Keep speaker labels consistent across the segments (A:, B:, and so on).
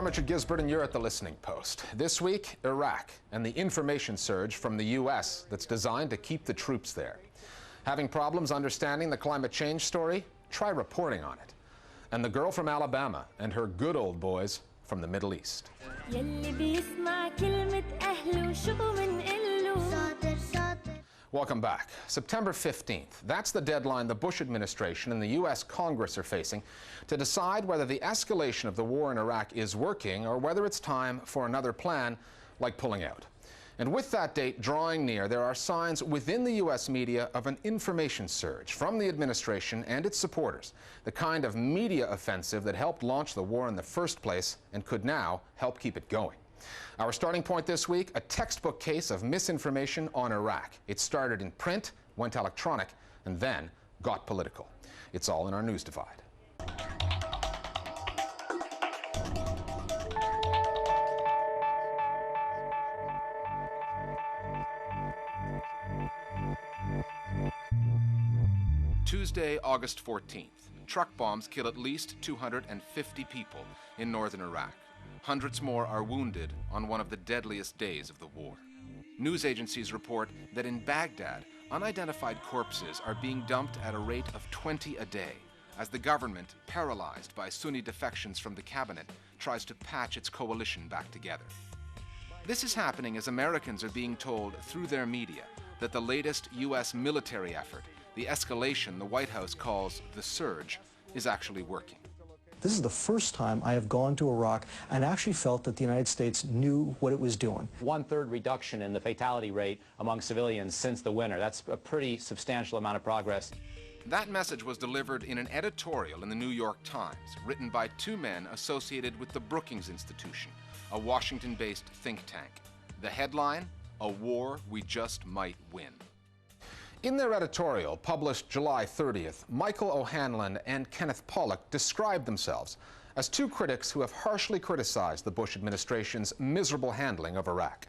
A: I'm Richard Gisbert, and you're at The Listening Post. This week, Iraq and the information surge from the U.S. that's designed to keep the troops there. Having problems understanding the climate change story? Try reporting on it. And the girl from Alabama and her good old boys from the Middle East. Welcome back. September 15th. That's the deadline the Bush administration and the U.S. Congress are facing to decide whether the escalation of the war in Iraq is working or whether it's time for another plan like pulling out. And with that date drawing near, there are signs within the U.S. media of an information surge from the administration and its supporters, the kind of media offensive that helped launch the war in the first place and could now help keep it going. Our starting point this week, a textbook case of misinformation on Iraq. It started in print, went electronic, and then got political. It's all in our News Divide. Tuesday, August 14th. Truck bombs kill at least 250 people in northern Iraq. Hundreds more are wounded on one of the deadliest days of the war. News agencies report that in Baghdad, unidentified corpses are being dumped at a rate of 20 a day as the government, paralyzed by Sunni defections from the cabinet, tries to patch its coalition back together. This is happening as Americans are being told through their media that the latest U.S. military effort, the escalation the White House calls the surge, is actually working.
B: This is the first time I have gone to Iraq and actually felt that the United States knew what it was doing.
C: 1/3 reduction in the fatality rate among civilians since the winter. That's a pretty substantial amount of progress.
A: That message was delivered in an editorial in the New York Times, written by two men associated with the Brookings Institution, a Washington-based think tank. The headline, "A War We Just Might Win." In their editorial, published July 30th, Michael O'Hanlon and Kenneth Pollock described themselves as two critics who have harshly criticized the Bush administration's miserable handling of Iraq.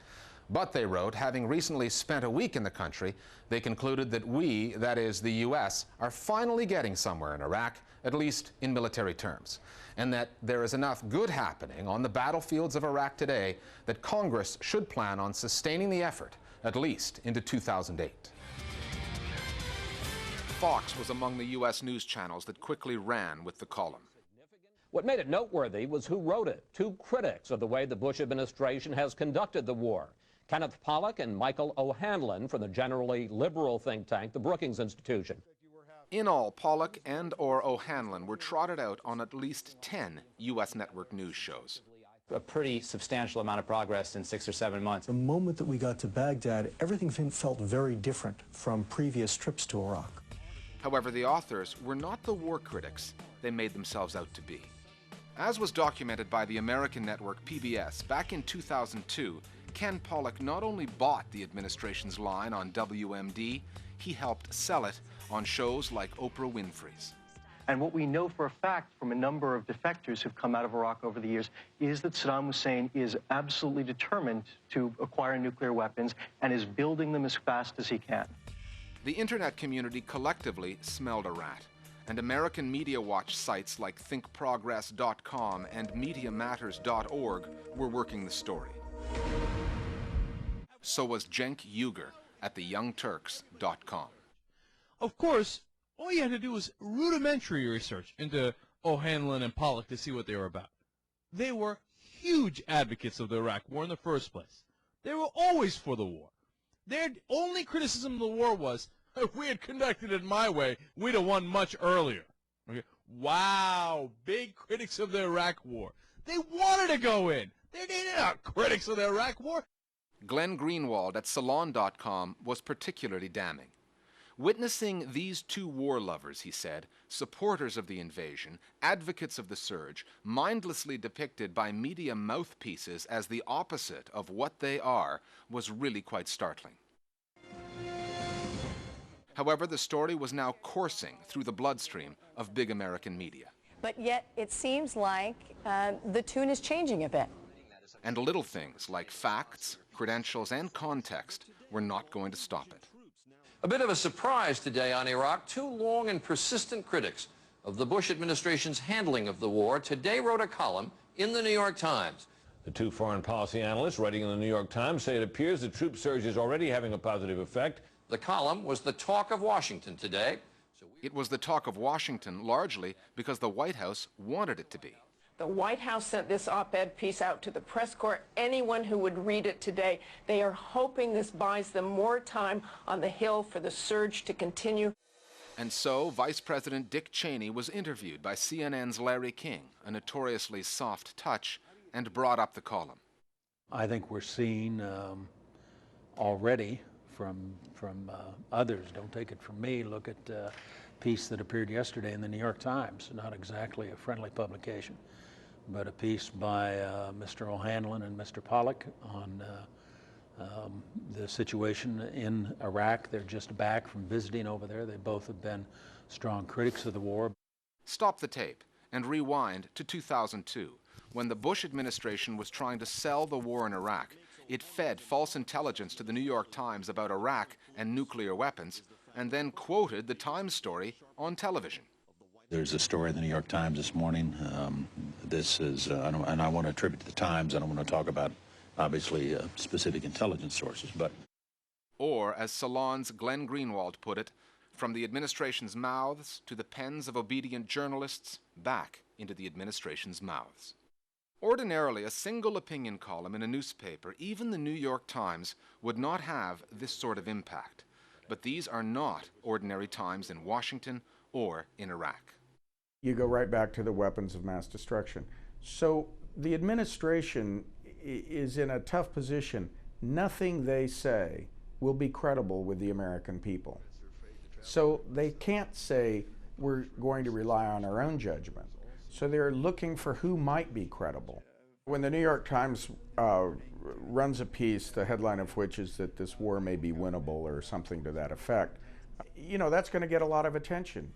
A: But, they wrote, having recently spent a week in the country, they concluded that we, that is the U.S., are finally getting somewhere in Iraq, at least in military terms, and that there is enough good happening on the battlefields of Iraq today that Congress should plan on sustaining the effort, at least into 2008. Fox was among the U.S. news channels that quickly ran with the column.
D: What made it noteworthy was who wrote it. Two critics of the way the Bush administration has conducted the war. Kenneth Pollock and Michael O'Hanlon from the generally liberal think tank, the Brookings Institution.
A: In all, Pollock and/or O'Hanlon were trotted out on at least 10 U.S. network news shows.
C: A pretty substantial amount of progress in 6 or 7 months.
B: The moment that we got to Baghdad, everything felt very different from previous trips to Iraq.
A: However, the authors were not the war critics they made themselves out to be. As was documented by the American network PBS, back in 2002, Ken Pollock not only bought the administration's line on WMD, he helped sell it on shows like Oprah Winfrey's.
E: And what we know for a fact from a number of defectors who've come out of Iraq over the years is that Saddam Hussein is absolutely determined to acquire nuclear weapons and is building them as fast as he can.
A: The internet community collectively smelled a rat, and American media watch sites like thinkprogress.com and mediamatters.org were working the story. So was Cenk Uygur at theyoungturks.com.
F: Of course, all you had to do was rudimentary research into O'Hanlon and Pollock to see what they were about. They were huge advocates of the Iraq War in the first place. They were always for the war. Their only criticism of the war was, if we had conducted it my way, we'd have won much earlier. Okay? Wow, big critics of the Iraq War. They wanted to go in. They're not critics of the Iraq War.
A: Glenn Greenwald at Salon.com was particularly damning. Witnessing these two war lovers, he said, supporters of the invasion, advocates of the surge, mindlessly depicted by media mouthpieces as the opposite of what they are, was really quite startling. However, the story was now coursing through the bloodstream of big American media.
G: But yet it seems like the tune is changing a bit.
A: And little things like facts, credentials, and context were not going to stop it.
H: A bit of a surprise today on Iraq. Two long and persistent critics of the Bush administration's handling of the war today wrote a column In the New York Times.
I: The two foreign policy analysts writing in the New York Times say it appears the troop surge is already having a positive effect.
H: The column was the talk of Washington today.
A: It was the talk of Washington largely because the White House wanted it to be.
J: The White House sent this op-ed piece out to the press corps. Anyone who would read it today, they are hoping this buys them more time on the Hill for the surge to continue.
A: And so, Vice President Dick Cheney was interviewed by CNN's Larry King, a notoriously soft touch, and brought up the column.
K: I think we're seeing already from others, don't take it from me, look at a piece that appeared yesterday in the New York Times, not exactly a friendly publication, but a piece by Mr. O'Hanlon and Mr. Pollock on the situation in Iraq. They're just back from visiting over there. They both have been strong critics of the war.
A: Stop the tape and rewind to 2002, when the Bush administration was trying to sell the war in Iraq. It fed false intelligence to the New York Times about Iraq and nuclear weapons, and then quoted the Times story on television.
L: There's a story in the New York Times this morning. This is, and I want to attribute to the Times. I don't want to talk about, obviously, specific intelligence sources, but...
A: Or, as Salon's Glenn Greenwald put it, from the administration's mouths to the pens of obedient journalists, back into the administration's mouths. Ordinarily, a single opinion column in a newspaper, even the New York Times, would not have this sort of impact. But these are not ordinary times in Washington or in Iraq.
M: You go right back to the weapons of mass destruction. So the administration is in a tough position. Nothing they say will be credible with the American people. So they can't say we're going to rely on our own judgment. So they're looking for who might be credible. When the New York Times runs a piece, the headline of which is that this war may be winnable or something to that effect, you know, that's going to get a lot of attention.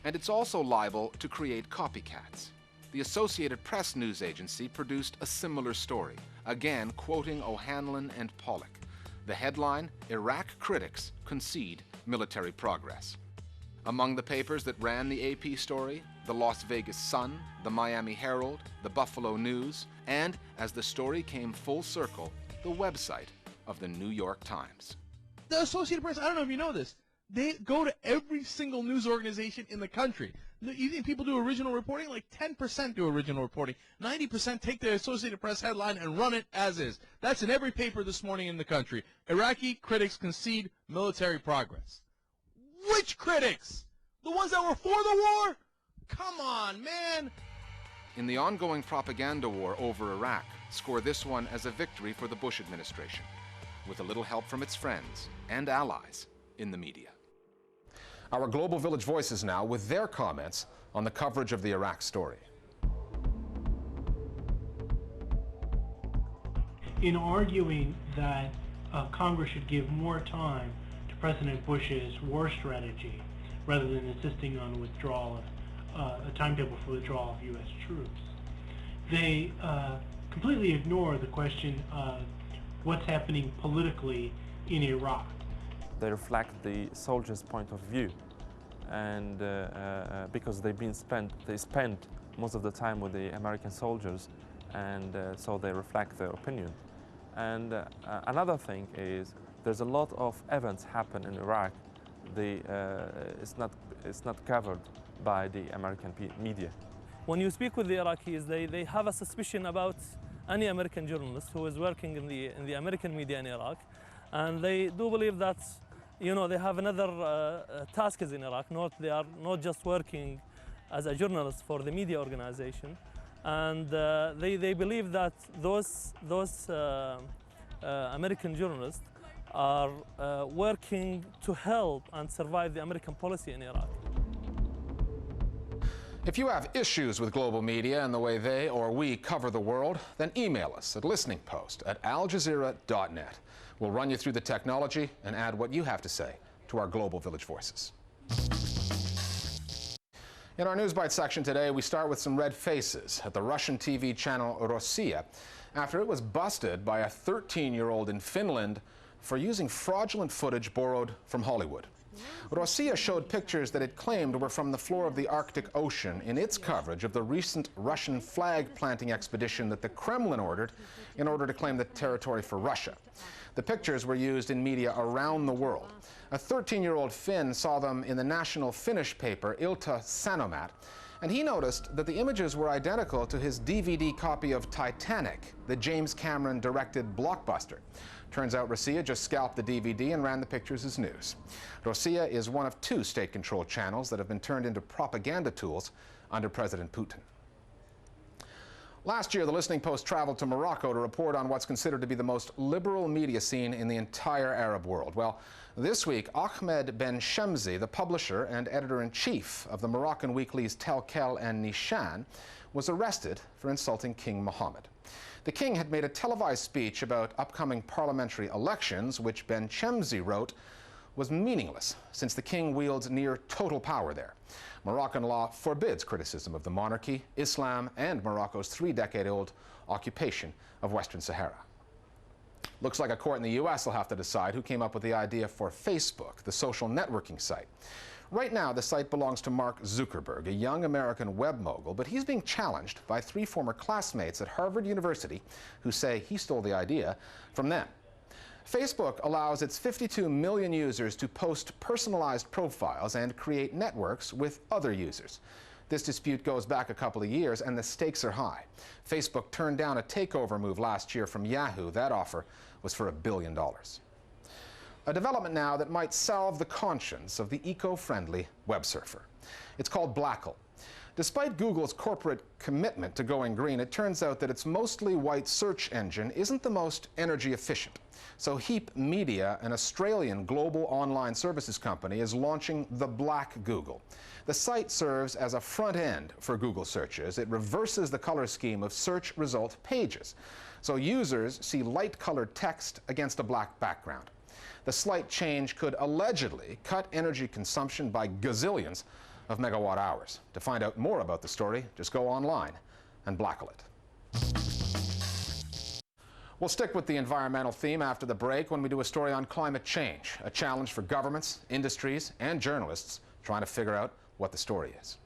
A: And it's also liable to create copycats. The Associated Press news agency produced a similar story, again quoting O'Hanlon and Pollock. The headline, Iraq critics concede military progress. Among the papers that ran the AP story, the Las Vegas Sun, the Miami Herald, the Buffalo News, and, as the story came full circle, the website of the New York Times.
F: The Associated Press, I don't know if you know this, they go to every single news organization in the country. You think people do original reporting? Like 10% do original reporting. 90% take the Associated Press headline and run it as is. That's in every paper this morning in the country. Iraqi critics concede military progress. Which critics? The ones that were for the war? Come on, man!
A: In the ongoing propaganda war over Iraq, score this one as a victory for the Bush administration, with a little help from its friends and allies in the media.
N: Our Global Village Voices now with their comments on the coverage of the Iraq story.
O: In arguing that Congress should give more time to President Bush's war strategy rather than insisting on withdrawal of a timetable for withdrawal of U.S. troops, they completely ignore the question of what's happening politically in Iraq.
P: They reflect the soldiers' point of view, and because they spend most of the time with the American soldiers, and so they reflect their opinion. And another thing is there's a lot of events happen in Iraq. It's not covered by the American media.
Q: When you speak with the Iraqis, they have a suspicion about any American journalist who is working in the American media in Iraq, and they do believe that, you know, they have another task in Iraq. They are not just working as a journalist for the media organization, and they believe that those American journalists are working to help and survive the American policy in Iraq.
N: If you have issues with global media and the way they or we cover the world, then email us at listeningpost@aljazeera.net. We'll run you through the technology and add what you have to say to our Global Village Voices. In our News Bite section today, we start with some red faces at the Russian TV channel Rossiya after it was busted by a 13-year-old in Finland for using fraudulent footage borrowed from Hollywood. Rossiya showed pictures that it claimed were from the floor of the Arctic Ocean in its coverage of the recent Russian flag-planting expedition that the Kremlin ordered in order to claim the territory for Russia. The pictures were used in media around the world. A 13-year-old Finn saw them in the national Finnish paper Ilta Sanomat, and he noticed that the images were identical to his DVD copy of Titanic, the James Cameron-directed blockbuster. Turns out Rossiya just scalped the DVD and ran the pictures as news. Rossiya is one of 2 state-controlled channels that have been turned into propaganda tools under President Putin. Last year, the Listening Post traveled to Morocco to report on what's considered to be the most liberal media scene in the entire Arab world. Well, this week, Ahmed Ben Shemsi, the publisher and editor-in-chief of the Moroccan weeklies Telkel and Nishan, was arrested for insulting King Mohammed. The king had made a televised speech about upcoming parliamentary elections, which Ben Shemsi wrote was meaningless, since the king wields near total power there. Moroccan law forbids criticism of the monarchy, Islam, and Morocco's 3-decade-old occupation of Western Sahara. Looks like a court in the U.S. will have to decide who came up with the idea for Facebook, the social networking site. Right now, the site belongs to Mark Zuckerberg, a young American web mogul, but he's being challenged by 3 former classmates at Harvard University who say he stole the idea from them. Facebook allows its 52 million users to post personalized profiles and create networks with other users. This dispute goes back a couple of years, and the stakes are high. Facebook turned down a takeover move last year from Yahoo. That offer was for $1 billion. A development now that might salve the conscience of the eco-friendly web surfer. It's called Blackle. Despite Google's corporate commitment to going green, it turns out that its mostly white search engine isn't the most energy efficient. So Heap Media, an Australian global online services company, is launching the Black Google. The site serves as a front end for Google searches. It reverses the color scheme of search result pages. So users see light-colored text against a black background. The slight change could allegedly cut energy consumption by gazillions of megawatt hours. To find out more about the story, just go online and blackle it. We'll stick with the environmental theme after the break when we do a story on climate change, a challenge for governments, industries, and journalists trying to figure out what the story is.